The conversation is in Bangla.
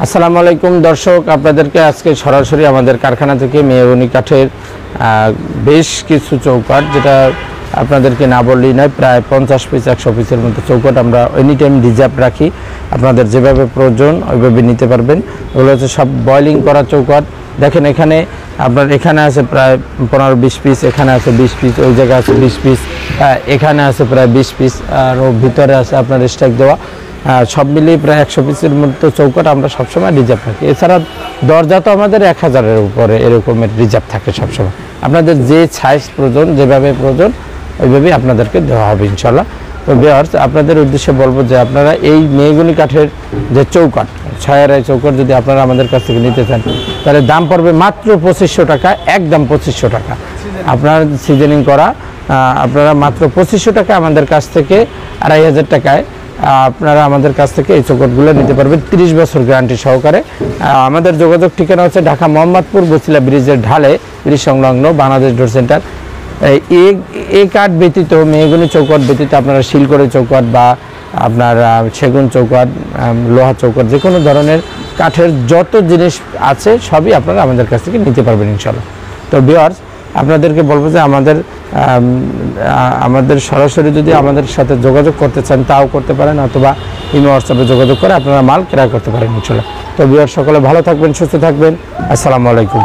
আসসালামু আলাইকুম দর্শক, আপনাদেরকে আজকে সরাসরি আমাদের কারখানা থেকে মেহগনি কাঠের বেশ কিছু চৌকাঠ, যেটা আপনাদেরকে না বললেই নয়, প্রায় 50 পিস 100 পিসের মতো চৌকাঠ আমরা এনি টাইম রিজার্ভ রাখি। আপনাদের যেভাবে প্রয়োজন ওইভাবে নিতে পারবেন। ওগুলো হচ্ছে সব বয়লিং করা চৌকাঠ। দেখেন এখানে আপনার এখানে আছে প্রায় 15-20 পিস, এখানে আছে 20 পিস, ওই জায়গায় আছে 20 পিস, এখানে আছে প্রায় 20 পিস, আর ও ভিতরে আছে আপনার স্ট্যাক দেওয়া। সব মিলিয়ে প্রায় 100 পিসের মতো চৌকাঠ আমরা সবসময় রিজার্ভ রাখি। এছাড়া দরজা তো আমাদের 1000-এর উপরে এরকমের রিজার্ভ থাকে সবসময়। আপনাদের যে সাইজ প্রয়োজন, যেভাবে প্রয়োজন ওইভাবেই আপনাদেরকে দেওয়া হবে ইনশাল্লাহ। তো ভিউয়ার্স, আপনাদের উদ্দেশ্যে বলবো যে আপনারা এই মেহগনি কাঠের যে চৌকাঠ, 6 আড়াই চৌকাঠ যদি আপনারা আমাদের কাছ থেকে নিতে চান, তাহলে দাম পড়বে মাত্র 2500 টাকা, একদম 2500 টাকা। আপনার সিজনিং করা আপনারা মাত্র 2500 টাকা আমাদের কাছ থেকে 2500 টাকায় আপনারা আমাদের কাছ থেকে এই চৌকাঠগুলো নিতে পারবেন 30 বছর গ্যারান্টি সহকারে। আমাদের যোগাযোগ ঠিকানা হচ্ছে ঢাকা মোহাম্মদপুর বছিলা ব্রিজের ঢালে, ব্রিজ সংলগ্ন বাংলাদেশ ডোর সেন্টার। এই কাঠ ব্যতীত, মেহগনি চৌকাঠ ব্যতীত আপনারা শিলকড়ি চৌকাঠ বা আপনার সেগুন চৌকাঠ, লোহা চৌকাঠ, যে কোনো ধরনের কাঠের যত জিনিস আছে সবই আপনারা আমাদের কাছ থেকে নিতে পারবেন ইনশাল্লাহ। তো ভিউয়ার্স, আপনাদেরকে বলবো যে আমাদের সরাসরি যদি আমাদের সাথে যোগাযোগ করতে চান তাও করতে পারেন, অথবা ইমো হোয়াটসঅ্যাপে যোগাযোগ করে আপনারা মাল ক্রয় করতে পারেন ইনশাল্লাহ। তো ভিউয়ার্স, সকলে ভালো থাকবেন, সুস্থ থাকবেন। আসসালামু আলাইকুম।